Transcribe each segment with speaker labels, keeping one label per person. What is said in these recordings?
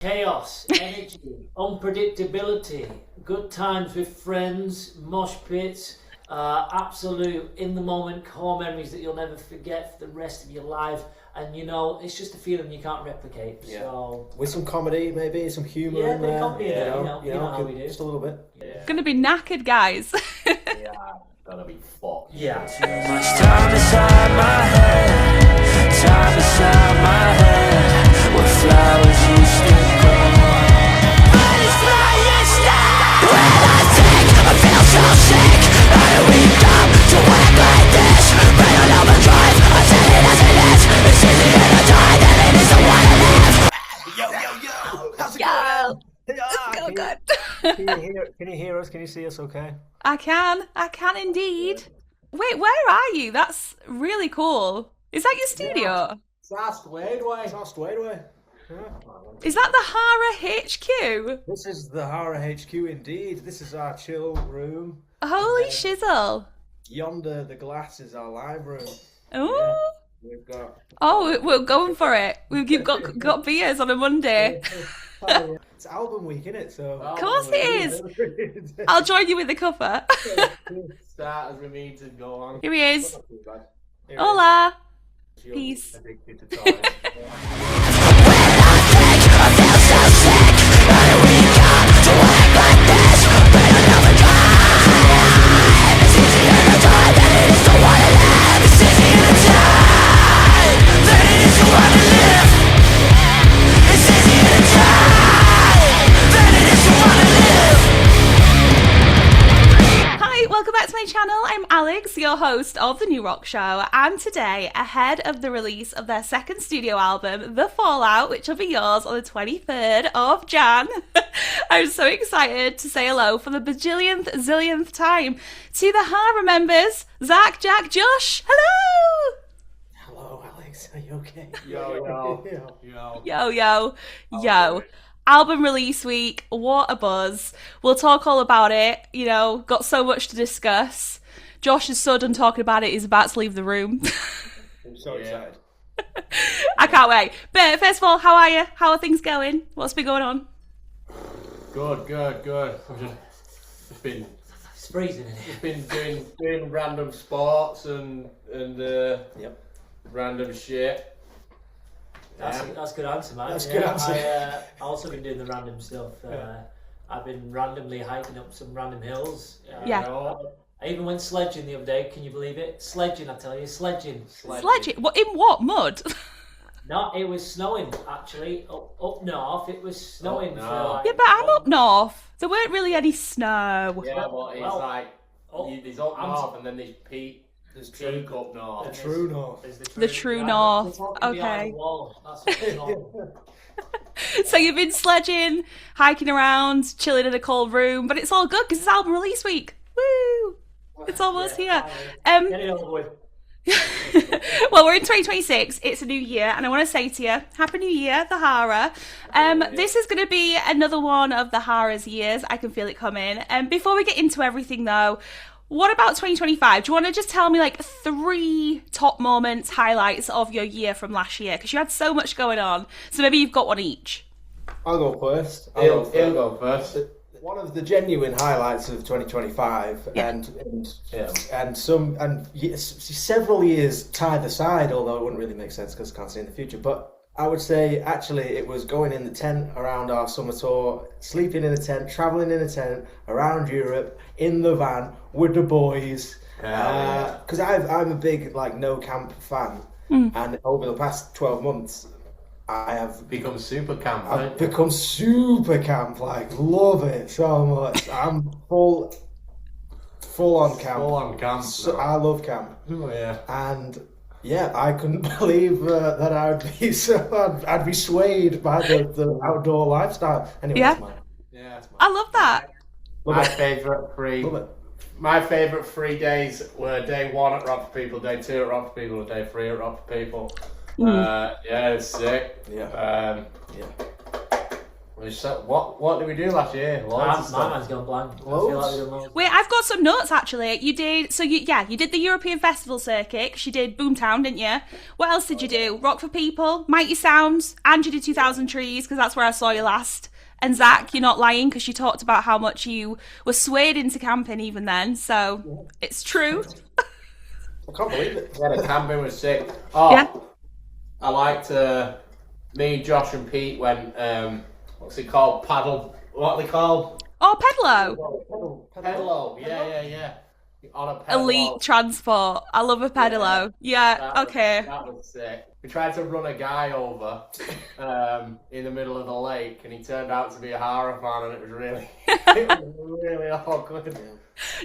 Speaker 1: Chaos, energy, unpredictability, good times with friends, mosh pits, absolute in the moment core memories that you'll never forget for the rest of your life. And it's just a feeling you can't replicate. Yeah. So
Speaker 2: with some comedy, maybe some humour in there.
Speaker 1: Comedy in there, you know how we do.
Speaker 2: Just a little bit.
Speaker 3: Yeah. Gonna be knackered, guys.
Speaker 4: Yeah, gonna be fucked.
Speaker 1: Yeah.
Speaker 5: Too much time inside my head. Time inside my head. Where flowers used to grow. But it's flying stuff. When I think I feel so sick. How do we come to act like this? Rain on overdrive. I tell it as it is. It's easier to die than it is to want to live.
Speaker 2: Yo! How's it
Speaker 3: Yo!
Speaker 2: going?
Speaker 3: Good.
Speaker 2: Can you hear us? Can you see us okay?
Speaker 3: I can indeed. Wait, where are you? That's really cool. Is that your studio?
Speaker 4: Fast Wadeway.
Speaker 2: Yeah.
Speaker 3: Is that the Hara HQ?
Speaker 2: This is the Hara HQ indeed. This is our chill room.
Speaker 3: Holy shizzle.
Speaker 2: Yonder, the glass is our live room.
Speaker 3: Ooh.
Speaker 2: We've got...
Speaker 3: Oh, we're going for it. We've got beers on a Monday.
Speaker 2: It's album week, isn't it? So
Speaker 3: Of course it is. I'll join you with the cover.
Speaker 4: Start as we need to go on.
Speaker 3: Here he is.
Speaker 2: Here it
Speaker 3: Hola.
Speaker 2: is.
Speaker 3: Peace.
Speaker 4: Addicted to talking.
Speaker 3: Welcome back to my channel. I'm Alex, your host of The New Rock Show, and today, ahead of the release of their second studio album, The Fallout, which will be yours on the 23rd of Jan, I'm so excited to say hello for the bajillionth, zillionth time to the Hara members, Zack, Jack, Josh. Hello!
Speaker 2: Hello, Alex. Are you okay?
Speaker 3: Yo. Album release week, what a buzz. We'll talk all about it, got so much to discuss. Josh is so done talking about it, he's about to leave the room.
Speaker 2: I'm so excited.
Speaker 3: I can't wait. But first of all, how are you? How are things going? What's been going on?
Speaker 4: Good. I've been
Speaker 1: freezing in
Speaker 4: Just been doing random sports and random shit.
Speaker 1: That's a good answer, man.
Speaker 2: That's a good answer.
Speaker 1: I've also been doing the random stuff. I've been randomly hiking up some random hills. I even went sledging the other day. Can you believe it? Sledging, I tell you, sledging.
Speaker 3: What, in what? Mud?
Speaker 1: No, it was snowing actually. Up north, it was snowing.
Speaker 4: No.
Speaker 3: Yeah, but I'm up north. There weren't really any snow.
Speaker 4: Yeah, but it's there's up north and then there's peak. There's peak up north.
Speaker 2: The true north.
Speaker 3: The true north. Okay. So you've been sledging, hiking around, chilling in a cold room, but it's all good because it's album release week. Woo! It's almost here.
Speaker 1: Get it over with.
Speaker 3: Well, we're in 2026. It's a new year, and I want to say to you, Happy New Year, the Hara. This is going to be another one of the Hara's years. I can feel it coming. Before we get into everything, though, what about 2025? Do you want to just tell me like 3 top moments, highlights of your year from last year? Because you had so much going on. So maybe you've got one each.
Speaker 2: I'll go first.
Speaker 4: He'll go first.
Speaker 2: One of the genuine highlights of 2025, several years tied aside, although it wouldn't really make sense because I can't see in the future. But I would say actually it was going in the tent around our summer tour, sleeping in a tent, traveling in a tent around Europe in the van with the boys. Because I'm a big no camp fan, and over the past 12 months. I have
Speaker 4: become super camp.
Speaker 2: I've become super camp, love it so much. I'm full on camp.
Speaker 4: Full on camp.
Speaker 2: So, I love camp.
Speaker 4: Oh yeah.
Speaker 2: And I couldn't believe that I'd be swayed by the outdoor lifestyle. Anyway,
Speaker 3: yeah.
Speaker 2: That's mine.
Speaker 3: I love that.
Speaker 4: My favourite 3 days were day 1 at Rock for People, day 2 at Rock for People, and day 3 at Rock for People. It's sick.
Speaker 2: Yeah.
Speaker 4: What did we do last year? Loads of
Speaker 1: My
Speaker 4: stuff.
Speaker 1: man's gone blank. I feel
Speaker 2: Loads.
Speaker 1: like we've done loads.
Speaker 3: Wait, I've got some notes actually. You did you did the European Festival circuit. 'Cause you did Boomtown, didn't you? What else did you do? Rock for People, Mighty Sounds, and you did 2000 Trees because that's where I saw you last. And Zack, you're not lying because you talked about how much you were swayed into camping even then. So it's true.
Speaker 2: I can't believe it.
Speaker 4: Yeah, the camping was sick. Oh,
Speaker 3: Yeah.
Speaker 4: I liked me, Josh, and Pete went. What's it called? Paddle. What are they called?
Speaker 3: Oh, Pedalo.
Speaker 4: Pedalo. Yeah. On a pedalo.
Speaker 3: Elite transport. I love a pedalo. Yeah, okay.
Speaker 4: That was sick. We tried to run a guy over in the middle of the lake, and he turned out to be a Hara fan, and it was really awkward.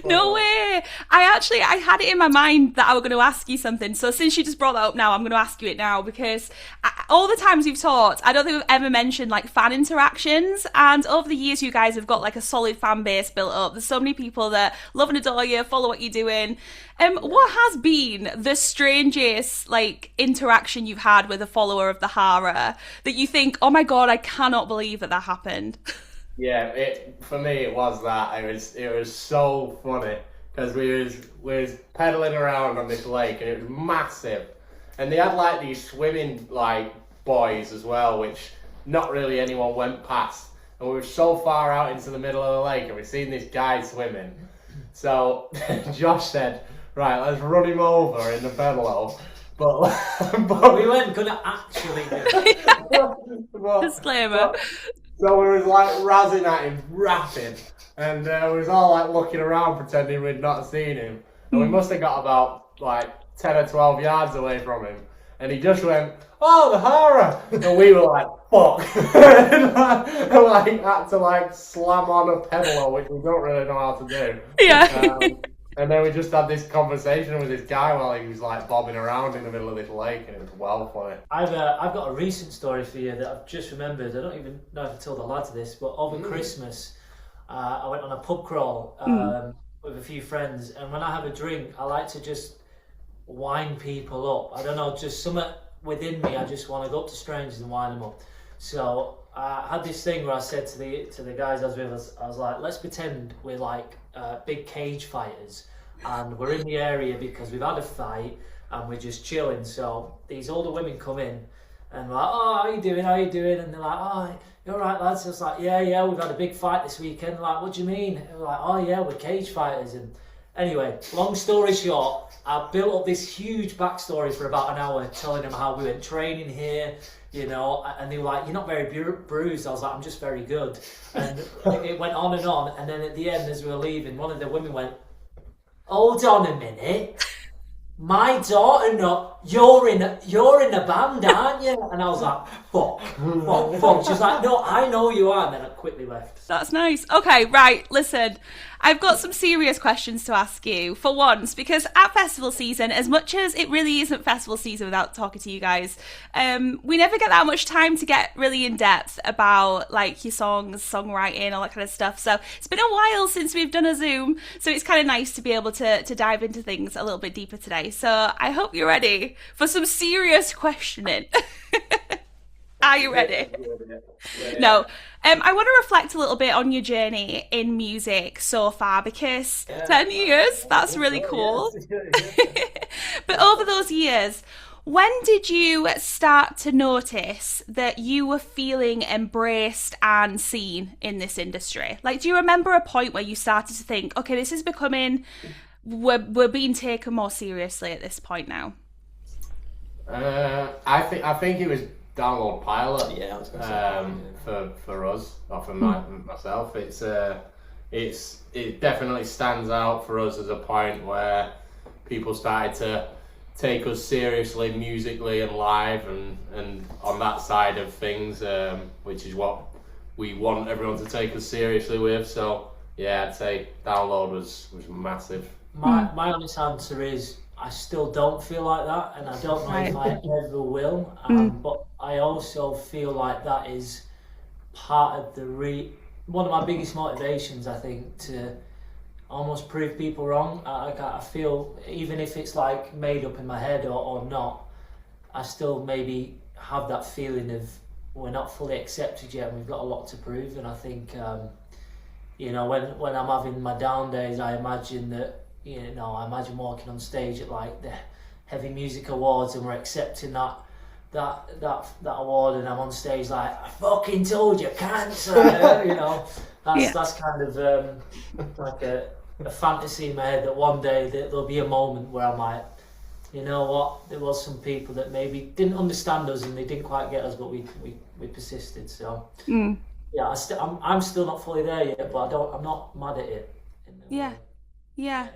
Speaker 3: No way. I had it in my mind that I was going to ask you something. So since you just brought that up now, I'm going to ask you it now because all the times we've talked, I don't think we've ever mentioned like fan interactions. And over the years, you guys have got like a solid fan base built up. There's so many people that love and adore you, follow what you're doing. What has been the strangest like interaction you've had with a follower of the Hara that you think, oh my God, I cannot believe that happened?
Speaker 4: Yeah, for me it was that. It was so funny because we was pedaling around on this lake and it was massive, and they had like these swimming like buoys as well, which not really anyone went past. And we were so far out into the middle of the lake and we seen this guy swimming. So Josh said, "Right, let's run him over in the pedalo." But
Speaker 1: We weren't gonna actually do it.
Speaker 3: Disclaimer.
Speaker 4: So we was like razzing at him, rapping, and we was all like looking around pretending we'd not seen him. And we must have got about like 10 or 12 yards away from him. And he just went, "Oh, the Hara!" And we were like, "Fuck." and like had to like slam on a pedalo, which we don't really know how to do.
Speaker 3: Yeah.
Speaker 4: And then we just had this conversation with this guy while he was like bobbing around in the middle of this lake, and it was well funny.
Speaker 1: I've got a recent story for you that I've just remembered. I don't even know if I told the lads this, but over Christmas, I went on a pub crawl with a few friends, and when I have a drink, I like to just wind people up. I don't know, just something within me. I just want to go up to strangers and wind them up. So I had this thing where I said to the guys I was with, I was like, let's pretend we're like big cage fighters, and we're in the area because we've had a fight and we're just chilling. So these older women come in and we're like, "Oh, how you doing? And they're like, "Oh, you all right, lads?" I was like, yeah, we've had a big fight this weekend. They're like, "What do you mean?" And we're like, "Oh yeah, we're cage fighters." And anyway, long story short, I built up this huge backstory for about an hour telling them how we went training here, you know, and they were like, "You're not very bruised." I was like, "I'm just very good." And it went on, and then at the end, as we were leaving, one of the women went, "Hold on a minute, my daughter, no, you're in a band, aren't you?" And I was like, fuck. She's like, "No, I know you are." And then I quickly left.
Speaker 3: That's nice. Okay, right, listen. I've got some serious questions to ask you for once, because at festival season, as much as it really isn't festival season without talking to you guys, we never get that much time to get really in depth about like your songs, songwriting, all that kind of stuff. So it's been a while since we've done a Zoom, so it's kind of nice to be able to dive into things a little bit deeper today. So I hope you're ready for some serious questioning. Are you ready? No. I want to reflect a little bit on your journey in music so far, because 10 years, that's really cool. But over those years, when did you start to notice that you were feeling embraced and seen in this industry? Like, do you remember a point where you started to think, okay, this is becoming, we're being taken more seriously at this point now?
Speaker 4: I think it was Download Pilot.
Speaker 2: Yeah, I was gonna say
Speaker 4: for us, or for myself, it definitely stands out for us as a point where people started to take us seriously musically and live, and on that side of things, which is what we want everyone to take us seriously with. So yeah, I'd say Download was massive.
Speaker 1: My honest answer is, I still don't feel like that, and I don't know if I ever will. But I also feel like that is part of one of my biggest motivations, I think, to almost prove people wrong. I feel, even if it's like made up in my head or not, I still maybe have that feeling of we're not fully accepted yet, and we've got a lot to prove. And I think, you know, when I'm having my down days, I imagine that, you know, I imagine walking on stage at like the Heavy Music Awards, and we're accepting that award, and I'm on stage like, I fucking told you, cancer. You know, that's kind of like a fantasy in my head, that one day there'll be a moment where I'm like, you know what, there was some people that maybe didn't understand us and they didn't quite get us, but we persisted. So yeah, I'm still not fully there yet, but I'm not mad at it.
Speaker 3: Yeah.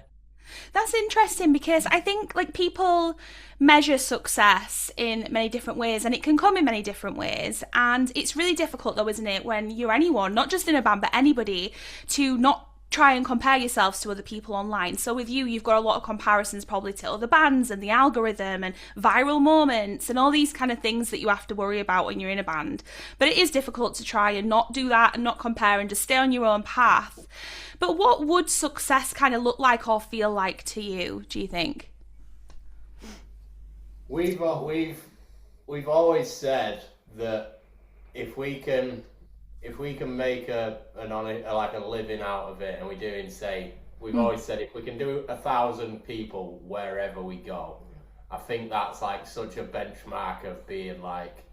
Speaker 3: That's interesting, because I think like people measure success in many different ways, and it can come in many different ways. And it's really difficult though, isn't it, when you're anyone, not just in a band, but anybody, to not try and compare yourselves to other people online. So with you, you've got a lot of comparisons probably to other bands and the algorithm and viral moments and all these kind of things that you have to worry about when you're in a band. But it is difficult to try and not do that and not compare and just stay on your own path. But what would success kind of look like or feel like to you, do you think?
Speaker 4: We've always said that if we can make a living out of it, and we're doing, say, we've always said if we can do 1,000 people wherever we go, I think that's like such a benchmark of being like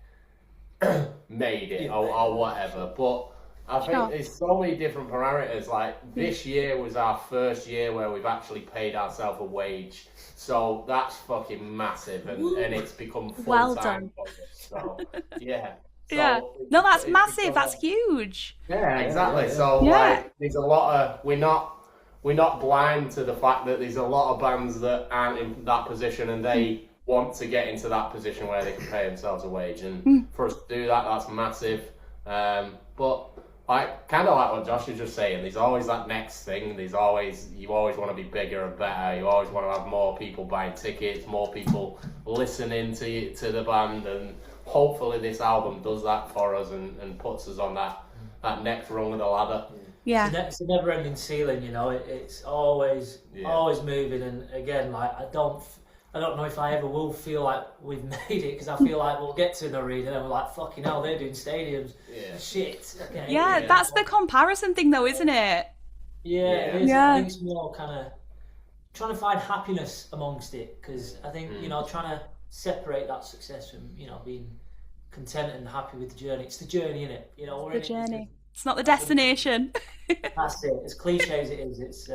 Speaker 4: made it or whatever. But I think there's so many different parameters. Like this year was our first year where we've actually paid ourselves a wage, so that's fucking massive, and it's become full
Speaker 3: Well
Speaker 4: time
Speaker 3: done.
Speaker 4: for us. So yeah. So
Speaker 3: Yeah. No, that's massive. That's huge.
Speaker 4: Yeah, exactly. So like, there's a lot of we're not blind to the fact that there's a lot of bands that aren't in that position, and they want to get into that position where they can pay themselves a wage. And for us to do that, that's massive. But like kind of like what Josh was just saying, there's always that next thing. You always want to be bigger and better. You always want to have more people buying tickets, more people listening to the band, and hopefully this album does that for us and puts us on that next rung of the ladder.
Speaker 3: Yeah.
Speaker 1: It's a never-ending ceiling, you know. It's always moving, and again, like I don't know if I ever will feel like we've made it, because I feel like we'll get to an arena and we're like, fucking hell, they're doing stadiums. Yeah. Shit. Okay.
Speaker 3: Yeah, that's the comparison thing though, isn't it?
Speaker 1: Yeah, it is. I think it's more kind of trying to find happiness amongst it, because I think, you know, trying to separate that success from, you know, being content and happy with the journey. It's the journey, innit? You know, we're in
Speaker 3: the journey. It's not the destination.
Speaker 1: That's it. As cliche as it is, it's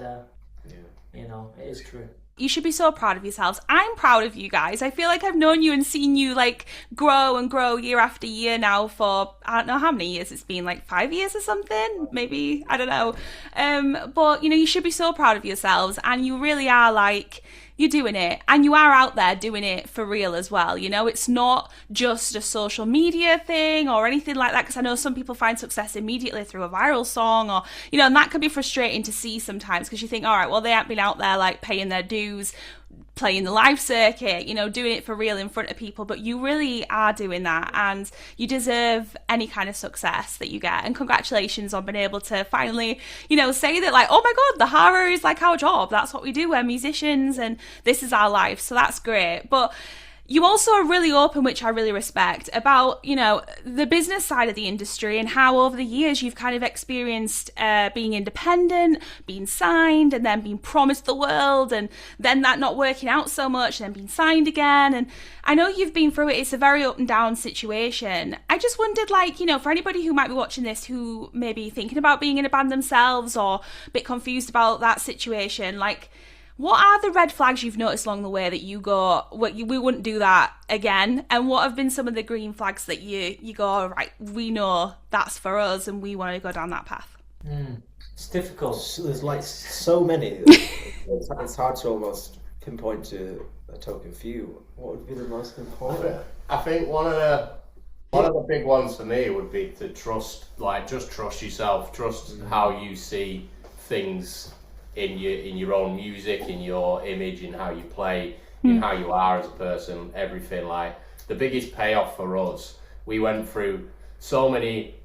Speaker 1: you know, it is true.
Speaker 3: You should be so proud of yourselves. I'm proud of you guys. I feel like I've known you and seen you like grow and grow year after year now for, I don't know how many years it's been, like 5 years or something, maybe, I don't know. But, you know, you should be so proud of yourselves, and you really are like, you're doing it, and you are out there doing it for real as well. You know, it's not just a social media thing or anything like that, because I know some people find success immediately through a viral song, or, you know, and that can be frustrating to see sometimes, because you think, all right, well, they haven't been out there like paying their dues, playing the live circuit, you know, doing it for real in front of people, but you really are doing that, and you deserve any kind of success that you get. And congratulations on being able to finally, you know, say that, like, oh my god, the Hara is like our job, that's what we do, we're musicians and this is our life. So that's great. But you also are really open, which I really respect, about, you know, the business side of the industry, and how over the years you've kind of experienced being independent, being signed, and then being promised the world, and then that not working out so much, and then being signed again. And I know you've been through it. It's a very up and down situation. I just wondered, like, you know, for anybody who might be watching this who may be thinking about being in a band themselves or a bit confused about that situation, like, what are the red flags you've noticed along the way that you go, we wouldn't do that again? And what have been some of the green flags that you go, all right, we know that's for us and we want to go down that path?
Speaker 1: It's difficult.
Speaker 2: There's like so many. It's hard to almost pinpoint to a token few. What would be the most important?
Speaker 4: I think one of the big ones for me would be to trust, like, just trust yourself, trust how you see things in your own music, in your image, in how you play, in how you are as a person, everything. Like, the biggest payoff for us, we went through so many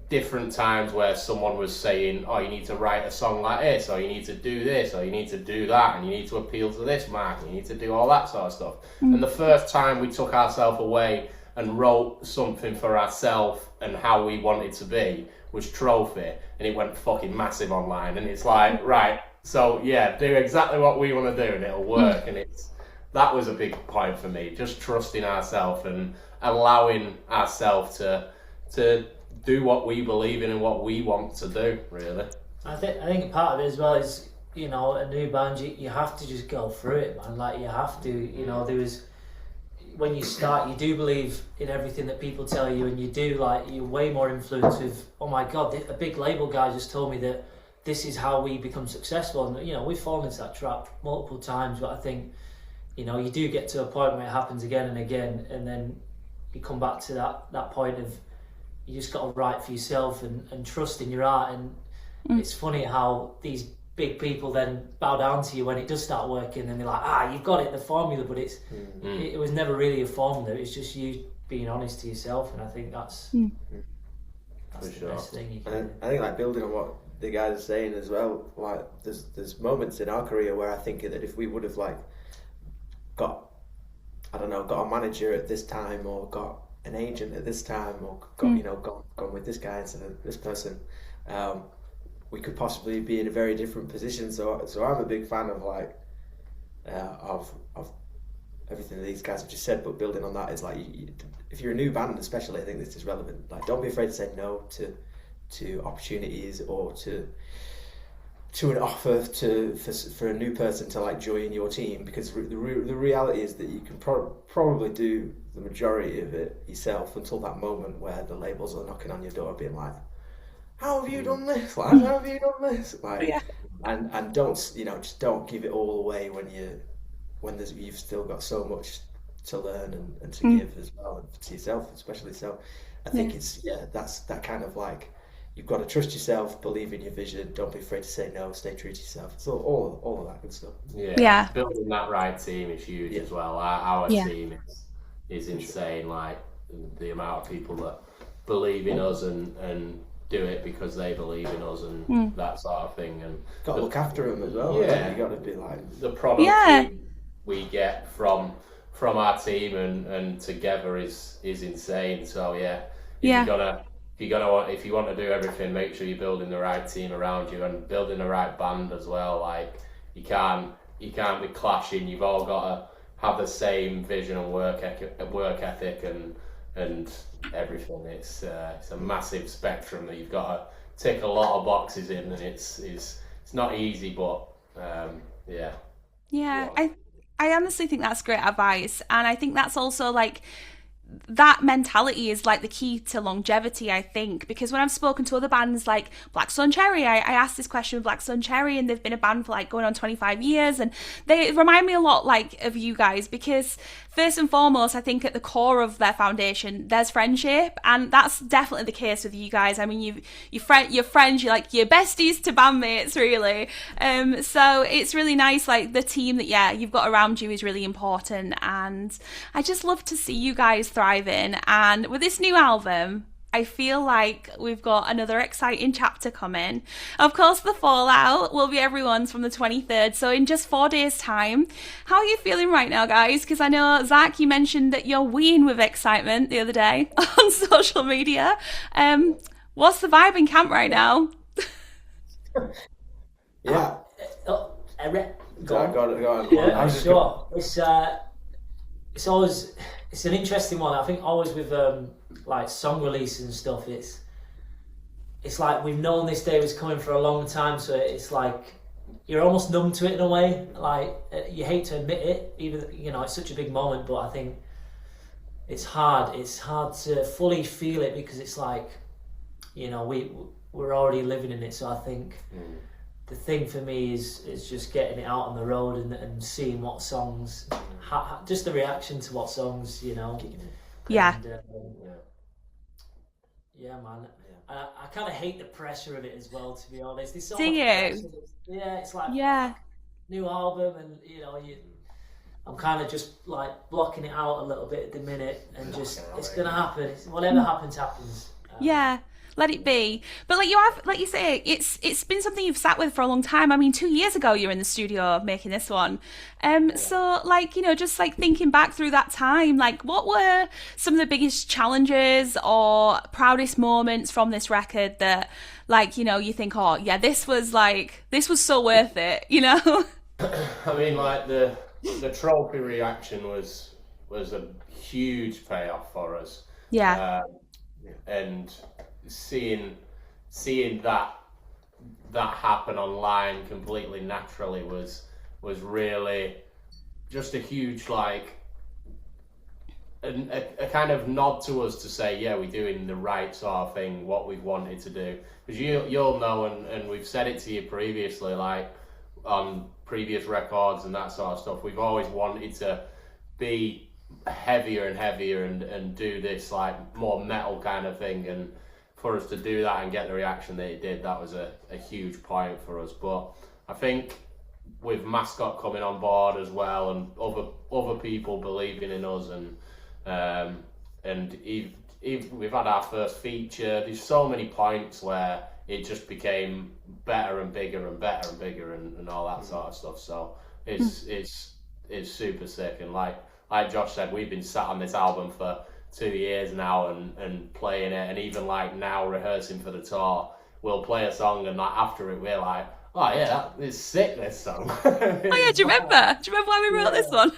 Speaker 4: different times where someone was saying, oh, you need to write a song like this, or you need to do this, or you need to do that, and you need to appeal to this market, you need to do all that sort of stuff. And the first time we took ourselves away and wrote something for ourselves and how we wanted to be was Trophy, and it went fucking massive online, and it's like, right, so yeah, do exactly what we want to do and it'll work. And that was a big point for me, just trusting ourselves and allowing ourselves to do what we believe in and what we want to do, really.
Speaker 1: I think part of it as well is, you know, a new band, you have to just go through it, man. Like, you have to, you know, when you start, you do believe in everything that people tell you, and you do, like, you're way more influenced with, oh my God, a big label guy just told me that this is how we become successful. And, you know, we've fallen into that trap multiple times, but I think, you know, you do get to a point where it happens again and again, and then you come back to that point of, you just got to write for yourself and trust in your art. And it's funny how these big people then bow down to you when it does start working, and they're like, you've got it, the formula, but it was never really a formula. It's just you being honest to yourself, and I think that's the best thing you can do.
Speaker 2: I think, like, building on what the guys are saying as well, like, there's moments in our career where I think that if we would have, like, got a manager at this time, or got an agent at this time, or gone with this guy instead of this person, we could possibly be in a very different position. So I'm a big fan of, like, of everything that these guys have just said, but building on that is, like, if you're a new band especially, I think this is relevant. Like, don't be afraid to say no to opportunities, or to an offer for a new person to, like, join your team, because the reality is that you can probably do the majority of it yourself until that moment where the labels are knocking on your door being like, how have you done this? Like, how have you done this? Like, and don't, you know, just don't give it all away when you've still got so much to learn and to give as well, and to yourself especially. So I think that's that kind of, like, you've got to trust yourself, believe in your vision, don't be afraid to say no, stay true to yourself. It's all of that good stuff.
Speaker 3: Yeah.
Speaker 4: Building that right team is huge as well. Our team is insane. Like, the amount of people that believe in us and do it because they believe in us and that sort of thing. And
Speaker 2: got to look after them as well.
Speaker 4: Yeah,
Speaker 2: you got to be like,
Speaker 4: the product we get from our team and together is insane. So if you want to do everything, make sure you're building the right team around you and building the right band as well. Like, you can't be clashing. You've all got to have the same vision and work ethic and everything. It's a massive spectrum that you've got to tick a lot of boxes in, and it's not easy, but
Speaker 3: I honestly think that's great advice, and I think that's also, like, that mentality is, like, the key to longevity, I think, because when I've spoken to other bands like Black Sun Cherry, I asked this question with Black Sun Cherry, and they've been a band for, like, going on 25 years, and they remind me a lot, like, of you guys, because first and foremost, I think at the core of their foundation, there's friendship, and that's definitely the case with you guys. I mean, you're friends, you're, like, your besties to bandmates, really. So it's really nice, like, the team that you've got around you is really important, and I just love to see you guys thriving. And with this new album, I feel like we've got another exciting chapter coming. Of course, the fallout will be everyone's from the 23rd, so in just 4 days' time. How are you feeling right now, guys? Because I know, Zack, you mentioned that you're weeing with excitement the other day on social media. What's the vibe in camp right now?
Speaker 2: Yeah.
Speaker 1: Go on. Yeah, sure. It's always, it's an interesting one. I think always with like song releases and stuff, it's like we've known this day was coming for a long time, so it's like you're almost numb to it in a way. Like, you hate to admit it, even, you know, it's such a big moment, but I think it's hard to fully feel it, because it's like, you know, we're already living in it. So I think the thing for me is just getting it out on the road and seeing what songs, just the reaction to what songs, you know.
Speaker 3: Yeah.
Speaker 1: And, yeah, man. I kind of hate the pressure of it as well, to be honest. It's so
Speaker 3: Do
Speaker 1: much
Speaker 3: you?
Speaker 1: pressure. Yeah, it's like,
Speaker 3: Yeah.
Speaker 1: new album, and, you know, I'm kind of just, like, blocking it out a little bit at the minute, and just, it's going to happen. Whatever happens.
Speaker 3: Yeah. let it be. But like you have, like you say, it's been something you've sat with for a long time. I mean, 2 years ago you were in the studio making this one. So like, you know, just like thinking back through that time, like what were some of the biggest challenges or proudest moments from this record that, like, you know, you think, oh yeah, this was so worth it, you know?
Speaker 4: I mean, like the trophy reaction was a huge payoff for us.
Speaker 3: Yeah.
Speaker 4: And seeing that happen online completely naturally was really just a huge, like, a kind of nod to us to say, yeah, we're doing the right sort of thing, what we've wanted to do. Because you'll know, and we've said it to you previously, like on previous records and that sort of stuff, we've always wanted to be heavier and heavier and do this like more metal kind of thing, and for us to do that and get the reaction that it did, that was a huge point for us. But I think with Mascot coming on board as well, and other people believing in us, and we've had our first feature, there's so many points where it just became better and bigger and better and bigger and all that sort of stuff. So it's super sick. And like Josh said, we've been sat on this album for 2 years now and playing it, and even like now rehearsing for the tour, we'll play a song and like after it we're like, oh yeah, that is sick, this song.
Speaker 3: Oh yeah, do you remember why we wrote this one?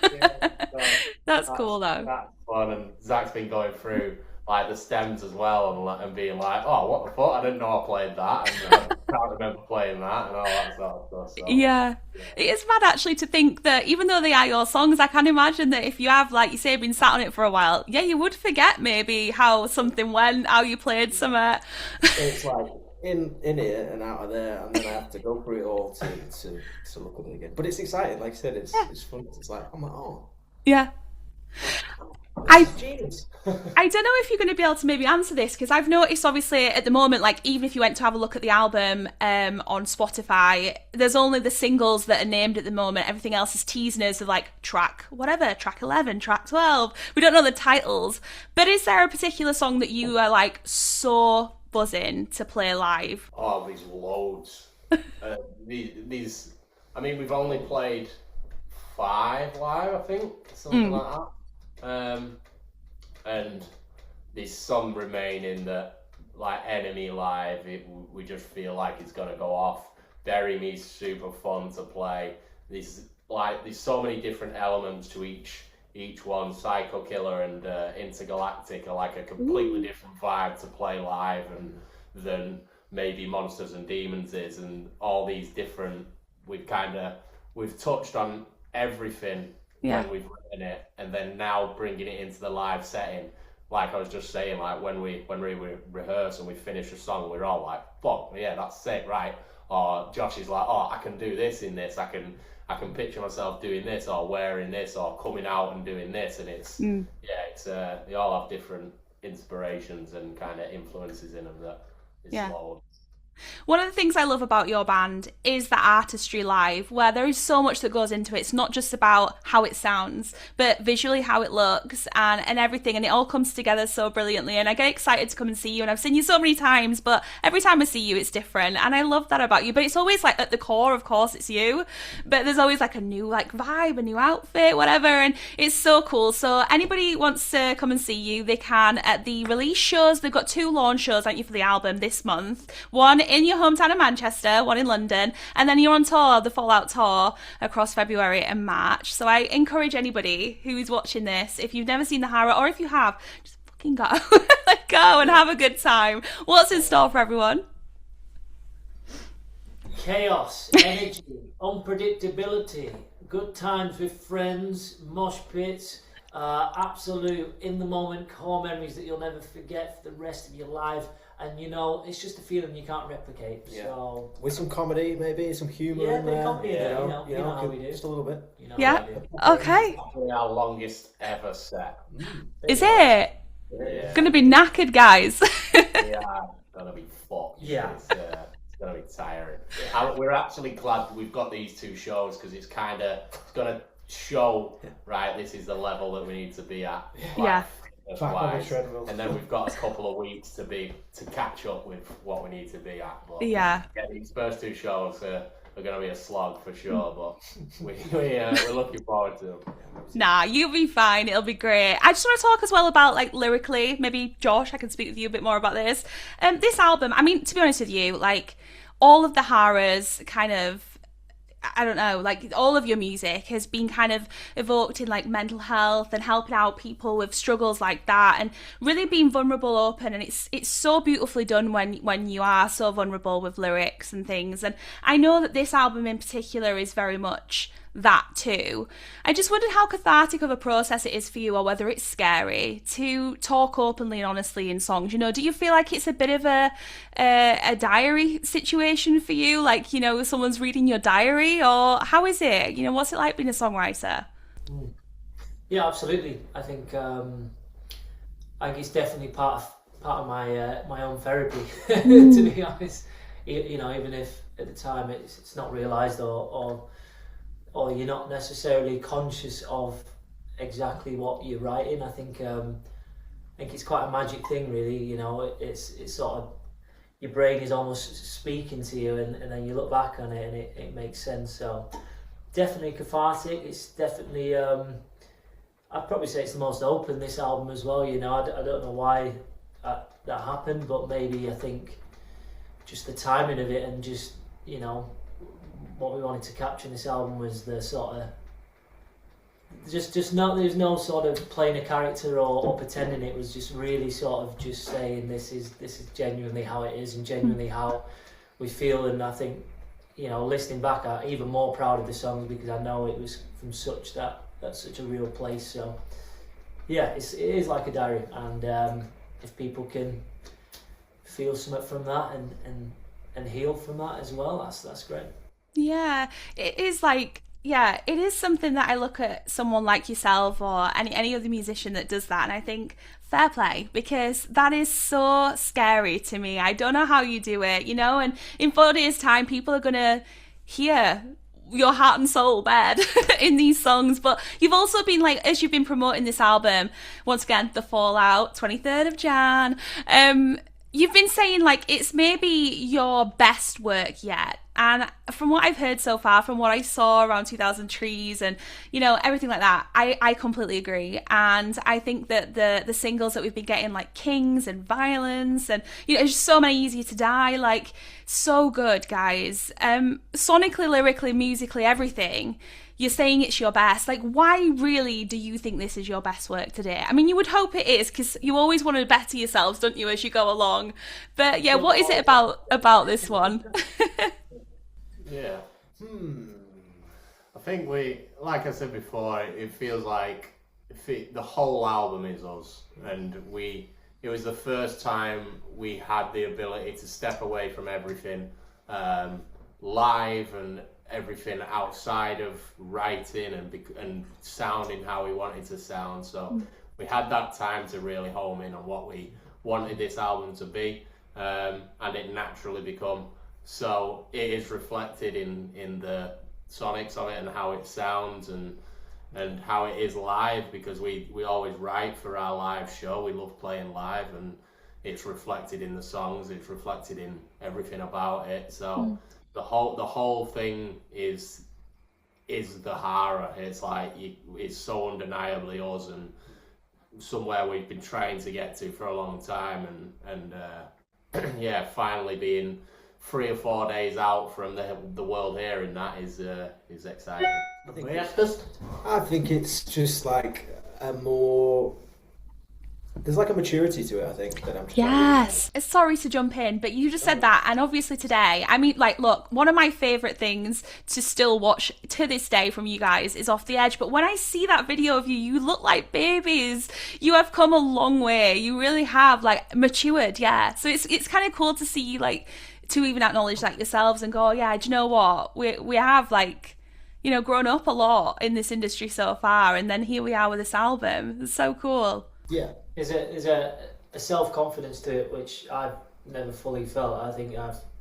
Speaker 3: That's cool though.
Speaker 4: That's fun. And Zack's been going through like the stems as well and being like, oh, what the fuck, I didn't know I played that, and I can't remember playing that and all that sort of stuff. So,
Speaker 3: yeah, it is mad actually to think that even though they are your songs, I can imagine that if you have, like you say, been sat on it for a while, yeah, you would forget maybe how something went, how you played something.
Speaker 2: It's like in here and out of there, and then I have to go through it all to look at it again. But it's exciting, like I said, it's fun. It's like, I'm like, oh
Speaker 3: yeah.
Speaker 2: genius.
Speaker 3: I don't know if you're going to be able to maybe answer this, because I've noticed obviously at the moment, like even if you went to have a look at the album on Spotify, there's only the singles that are named at the moment. Everything else is teasers of like track 11, track 12. We don't know the titles. But is there a particular song that you are like so buzzing to play live?
Speaker 4: Oh, there's loads. These, I mean, we've only played 5 live, I think, something like that. And there's some remaining that, like Enemy live, we just feel like it's gonna go off. Bury Me's super fun to play. There's so many different elements to each one. Psycho Killer and Intergalactic are like a completely different vibe to play live than maybe Monsters and Demons is, and all these different. We've touched on everything.
Speaker 3: Yeah.
Speaker 4: When we've written it, and then now bringing it into the live setting, like I was just saying, like when we rehearse and we finish a song, we're all like, fuck yeah, that's sick, right? Or Josh is like, oh, I can do this in this, I can picture myself doing this or wearing this or coming out and doing this, and it's they all have different inspirations and kind of influences in them that is loads.
Speaker 3: One of the things I love about your band is the artistry live, where there is so much that goes into it. It's not just about how it sounds, but visually how it looks and everything, and it all comes together so brilliantly. And I get excited to come and see you, and I've seen you so many times, but every time I see you it's different, and I love that about you. But it's always like at the core, of course, it's you, but there's always like a new like vibe, a new outfit, whatever, and it's so cool. So anybody wants to come and see you, they can at the release shows. They've got 2 launch shows, aren't you, for the album this month? One in your hometown of Manchester, one in London, and then you're on tour, the Fallout tour, across February and March. So I encourage anybody who is watching this, if you've never seen the Hara, or if you have, just fucking go. Like, go and have a good time. What's in store for everyone?
Speaker 1: Chaos, energy, unpredictability, good times with friends, mosh pits, absolute in the moment core memories that you'll never forget for the rest of your life. And you know, it's just a feeling you can't replicate.
Speaker 2: Yeah.
Speaker 1: So
Speaker 2: with some comedy, maybe some humour in there.
Speaker 1: Comedy, you know how we do.
Speaker 2: Just a little bit.
Speaker 1: You know
Speaker 3: Yeah. Okay.
Speaker 4: Probably our longest ever set.
Speaker 3: Is it?
Speaker 4: Yeah.
Speaker 3: It's gonna be knackered, guys.
Speaker 4: Yeah, gonna be fucked.
Speaker 1: Yeah.
Speaker 4: It's gonna be tiring. We're actually glad we've got these 2 shows, because it's gonna show, right, this is the level that we need to be at.
Speaker 3: Yeah.
Speaker 2: Back on the
Speaker 4: wise,
Speaker 2: treadmill.
Speaker 4: and then we've got a couple of weeks to catch up with what we need to be at. But
Speaker 3: Yeah.
Speaker 4: these first 2 shows are going to be a slog for sure, but we're looking forward to them.
Speaker 3: Nah, you'll be fine. It'll be great. I just want to talk as well about, like, lyrically. Maybe Josh, I can speak with you a bit more about this. This album, I mean, to be honest with you, like, all of the Haras kind of, I don't know, like, all of your music has been kind of evoked in, like, mental health and helping out people with struggles like that, and really being vulnerable, open, and it's so beautifully done when you are so vulnerable with lyrics and things. And I know that this album in particular is very much that too. I just wondered how cathartic of a process it is for you, or whether it's scary to talk openly and honestly in songs. You know, do you feel like it's a bit of a diary situation for you? Like, you know, someone's reading your diary, or how is it? You know, what's it like being a songwriter?
Speaker 1: Yeah, absolutely. I think it's definitely part of my own therapy. To be honest, you know, even if at the time it's not realised or you're not necessarily conscious of exactly what you're writing. I think it's quite a magic thing, really. You know, it's sort of, your brain is almost speaking to you, and then you look back on it and it makes sense. So definitely cathartic. It's definitely I'd probably say it's the most open, this album as well. You know, I don't know why that happened, but maybe I think just the timing of it, and just, you know, what we wanted to capture in this album was the sort of there's no sort of playing a character or pretending. It was just really sort of just saying this is genuinely how it is and genuinely how we feel. And I think, you know, listening back, I'm even more proud of the songs because I know it was from such a real place. So yeah, it is like a diary, and if people can feel something from that and heal from that as well, that's great.
Speaker 3: Yeah, it is like, yeah, it is something that I look at someone like yourself or any other musician that does that, and I think, fair play, because that is so scary to me. I don't know how you do it, you know, and in 4 days' time, people are going to hear your heart and soul bared in these songs. But you've also been, like, as you've been promoting this album, once again, The Fallout, 23rd of Jan, you've been saying, like, it's maybe your best work yet. And from what I've heard so far, from what I saw around 2000 Trees and, you know, everything like that, I completely agree. And I think that the singles that we've been getting, like Kings and Violence, and, you know, there's so many, Easier to Die, like, so good, guys. Sonically, lyrically, musically, everything. You're saying it's your best. Like, why really do you think this is your best work today? I mean, you would hope it is, because you always want to better yourselves, don't you, as you go along? But yeah, what is it about this one?
Speaker 4: Yeah. I think like I said before, it feels like the whole album is us, and it was the first time we had the ability to step away from everything live and everything outside of writing and sounding how we wanted to sound. So we had that time to really home in on what we wanted this album to be, and it naturally become. So it is reflected in the sonics of it and how it sounds and how it is live, because we always write for our live show. We love playing live, and it's reflected in the songs. It's reflected in everything about it. So the whole thing is the Hara. It's like it's so undeniably us, and somewhere we've been trying to get to for a long time, and yeah, finally being 3 or 4 days out from the world hearing that is exciting.
Speaker 2: I think it's just like there's like a maturity to it, I think, that I'm just
Speaker 3: Yes. Sorry to jump in, but you just said that, and obviously today, I mean, like, look, one of my favourite things to still watch to this day from you guys is Off the Edge, but when I see that video of you, you look like babies. You have come a long way. You really have, like, matured, yeah. So it's kind of cool to see you, like, to even acknowledge that yourselves and go, yeah, do you know what? We have, like, you know, grown up a lot in this industry so far, and then here we are with this album. It's so cool.
Speaker 1: Yeah, there's a self-confidence to it which I've never fully felt. I think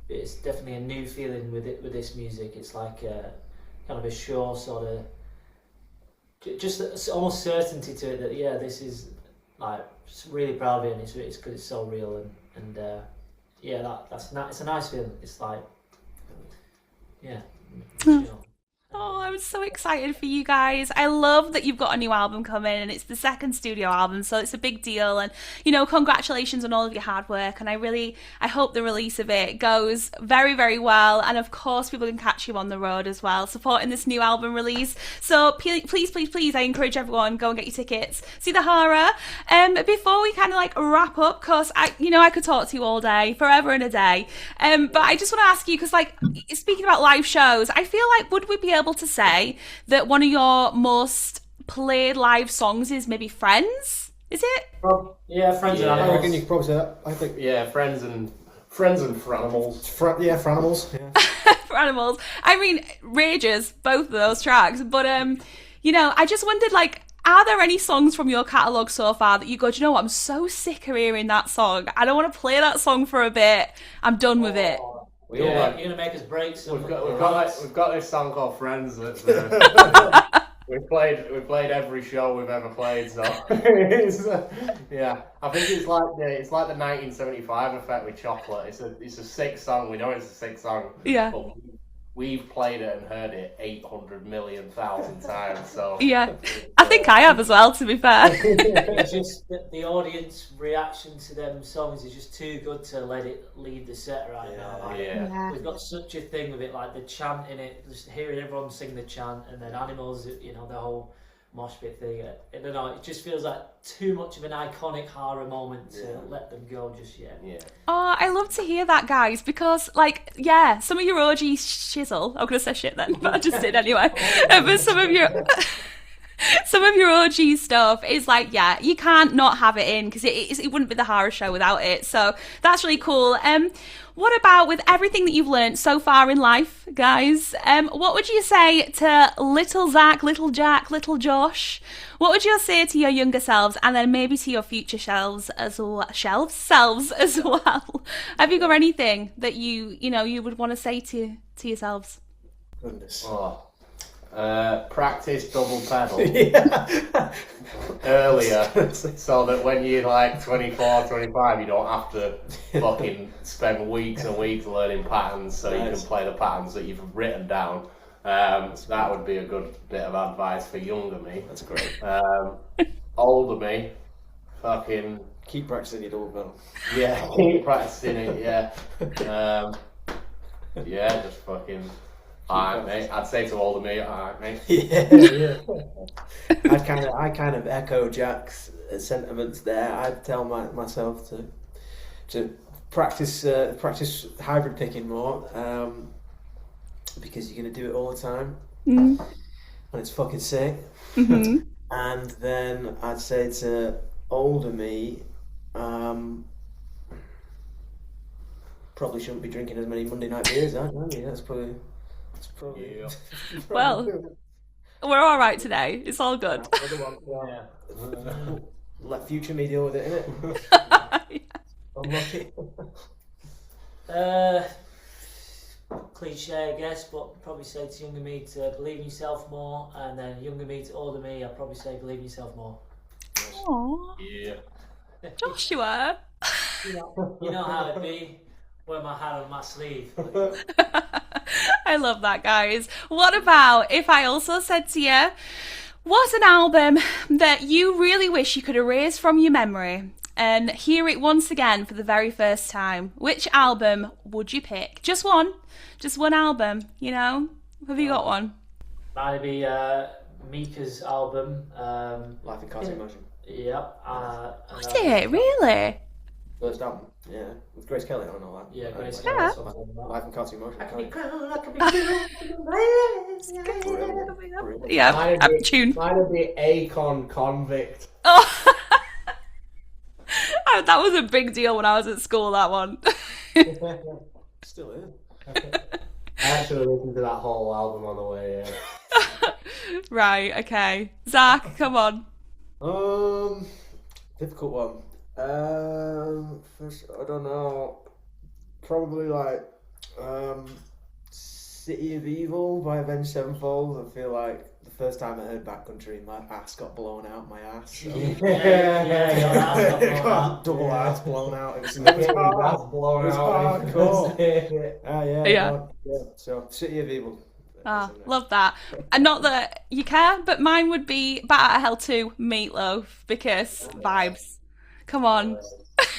Speaker 1: it's definitely a new feeling with this music. It's like a kind of a sure sort of just almost certainty to it that, yeah, this is like just really proud of it, and it's because it's so real, and yeah, it's a nice feeling. It's like, yeah. Chill.
Speaker 3: Oh, I'm so excited for you guys. I love that you've got a new album coming, and it's the second studio album, so it's a big deal. And, you know, congratulations on all of your hard work. And I hope the release of it goes very, very well. And of course, people can catch you on the road as well, supporting this new album release. So please, I encourage everyone, go and get your tickets. See the Hara. Before we kind of like wrap up, because I could talk to you all day, forever and a day. But I just want to ask you, because like, speaking about live shows, I feel like, would we be able to say that one of your most played live songs is maybe Friends? Is it?
Speaker 1: Yeah, Friends and
Speaker 2: I
Speaker 1: Animals.
Speaker 2: reckon you could probably say that. I think.
Speaker 4: Yeah, Friends and Franimals.
Speaker 2: Franimals. Yeah.
Speaker 3: For Animals. I mean, rages, both of those tracks. But I just wondered, like, are there any songs from your catalogue so far that you go, do you know what, I'm so sick of hearing that song. I don't want to play that song for a bit. I'm done with it.
Speaker 1: You're gonna make us break some.
Speaker 4: We've got this song called Friends that we've played every show we've ever played. So yeah, I think it's like the 1975 effect with Chocolate. It's a sick song. We know it's a sick song.
Speaker 3: Yeah.
Speaker 4: But we've played it and heard it 800,000,000 times. So
Speaker 3: Yeah, I think I have as well, to be fair.
Speaker 1: It's just that the audience reaction to them songs is just too good to let it lead the set right now. Like,
Speaker 4: yeah.
Speaker 1: we've got such a thing with it, like the chant in it, just hearing everyone sing the chant, and then Animals, the whole mosh pit thing. I don't know, it just feels like too much of an iconic Hara moment to let them go just yet.
Speaker 4: Yeah.
Speaker 3: Oh, I love to hear that, guys, because, like, yeah, some of your OG shizzle, I'm going to say shit then, but I just did anyway, but some of your OG stuff is like, yeah, you can't not have it in, because it wouldn't be the Hara show without it, so that's really cool. What about with everything that you've learned so far in life, guys? What would you say to little Zack, little Jack, little Josh? What would you say to your younger selves, and then maybe to your future selves as well? Have you got anything that you would want to say to yourselves?
Speaker 2: Goodness.
Speaker 4: Practice double pedal
Speaker 2: Yeah.
Speaker 4: earlier so that when you're like 24, 25, you don't have to fucking spend weeks and weeks learning patterns so you can play the patterns that you've written down. So that would be a good bit of advice for younger me.
Speaker 2: That's great.
Speaker 4: Older me, fucking
Speaker 2: Keep practicing your double pedal.
Speaker 4: yeah, keep practicing it. Yeah, just fucking. Alright, mate. I'd say to older me, alright, mate.
Speaker 2: Yeah. I kind of echo Jack's sentiments there. I'd tell myself to practice hybrid picking more, because you're gonna do it all the time, and it's fucking sick.
Speaker 3: Mm-hmm.
Speaker 2: And then I'd say to older me, probably shouldn't be drinking as many Monday night beers, aren't you? That's probably.
Speaker 4: Yeah.
Speaker 3: Well, we're all right today. It's all good.
Speaker 2: Let future me deal with it, innit? Unlucky.
Speaker 1: Cliche, I guess, but probably say to younger me to believe in yourself more, and then younger me to older me, I'd probably say believe in yourself more.
Speaker 3: Aww.
Speaker 4: Yeah.
Speaker 3: Joshua.
Speaker 1: You know how it be. Wear my hat on my sleeve.
Speaker 3: I love that, guys. What about if I also said to you, what's an album that you really wish you could erase from your memory and hear it once again for the very first time? Which album would you pick? Just one album, Have you got one?
Speaker 1: Might be Mika's album.
Speaker 2: Life in Cartoon Motion.
Speaker 1: Yep.
Speaker 3: Was it? Really?
Speaker 2: First album, yeah, with Grace Kelly on and all that.
Speaker 1: Yeah, Grace
Speaker 3: Yeah.
Speaker 1: Kelly.
Speaker 2: Life in Cartoon Motion.
Speaker 3: Yeah, tune.
Speaker 4: Mine would be Akon Convict.
Speaker 3: Oh. That was a big deal when I was at school, that one.
Speaker 2: Still is.
Speaker 4: I actually listened to that whole album on the way.
Speaker 3: Right, okay. Zack, come on.
Speaker 2: Difficult one. First, I don't know. Probably like City of Evil by Avenged Sevenfold. I feel like the first time I heard Backcountry, my ass got blown out my ass. So.
Speaker 1: Yeah, your ass got blown out.
Speaker 2: Double ass blown out. It was
Speaker 4: Hardcore.
Speaker 2: hardcore.
Speaker 3: Yeah.
Speaker 2: So City of Evil.
Speaker 3: Ah, love that. And not that you care, but mine would be Bat Out of Hell 2, Meatloaf, because vibes. Come on.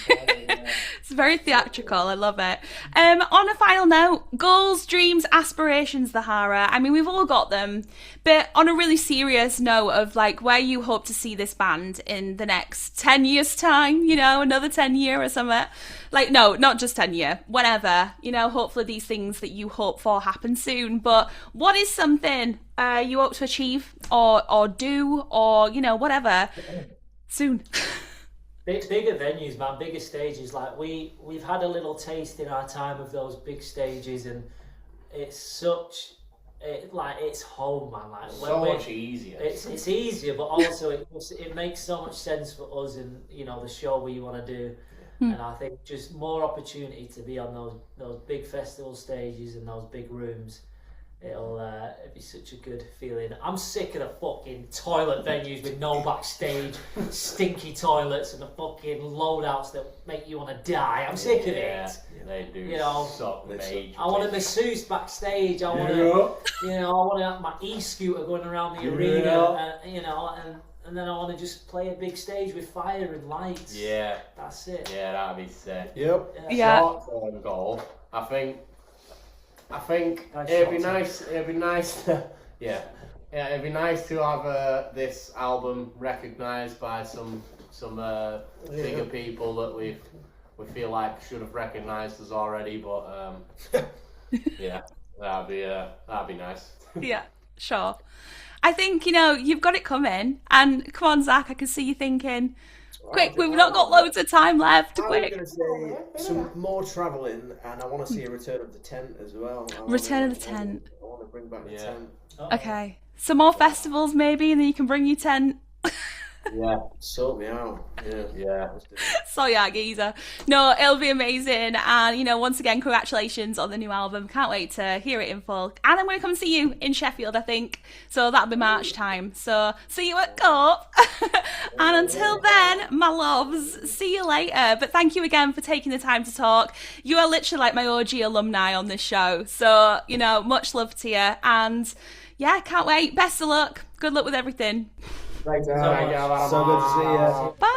Speaker 3: It's very theatrical. I love it. On a final note, goals, dreams, aspirations, the Hara. I mean, we've all got them, but on a really serious note of like where you hope to see this band in the next 10 years time, you know, another 10 year or something. Like, no, not just 10 year, whenever, you know, hopefully these things that you hope for happen soon. But what is something you hope to achieve or do or, you know, whatever soon?
Speaker 1: Bigger venues, man, bigger stages. Like we've had a little taste in our time of those big stages, and it's it's home, man. Like
Speaker 4: So much easier.
Speaker 1: It's easier, but also it makes so much sense for us in, you know, the show we want to do. And I think just more opportunity to be on those big festival stages and those big rooms. It'll be such a good feeling. I'm sick of the fucking toilet venues with no backstage, stinky toilets, and the fucking loadouts that make you want to die. I'm sick of it.
Speaker 4: They do.
Speaker 1: You know,
Speaker 4: suck major.
Speaker 1: I want a masseuse backstage. I want to, I want to have my e-scooter going around the arena, and then I want to just play a big stage with fire and lights.
Speaker 4: Yeah,
Speaker 1: that's it.
Speaker 4: Yeah, that'd be sick.
Speaker 2: Yep.
Speaker 3: Yeah.
Speaker 4: Short-term goal. I think it'd be nice. It'd be nice to, it'd be nice to have this album recognised by some bigger people that we feel like should have recognised us already. But yeah, that'd be nice.
Speaker 3: Yeah, sure. I think, you know, you've got it coming. And come on, Zack, I can see you thinking, quick, we've not got loads of time left. Quick.
Speaker 2: I was going to say some more travelling, and I want to see a return of the tent as well.
Speaker 3: Return of the tent.
Speaker 2: I want to bring back the tent.
Speaker 3: Okay. Some more festivals maybe, and then you can bring your tent.
Speaker 2: Yeah, sort me out. Yeah.
Speaker 3: So yeah, geezer. No, it'll be amazing. And, you know, once again, congratulations on the new album. Can't wait to hear it in full. And I'm going to come see you in Sheffield, I think. So that'll be March time. So see you at Corp. And until then, my loves, see you later. But thank you again for taking the time to talk. You are literally like my OG alumni on this show. So, you know, much love to you. And yeah, can't wait. Best of luck. Good luck with everything.
Speaker 2: Thanks, so good to see you.
Speaker 3: Bye.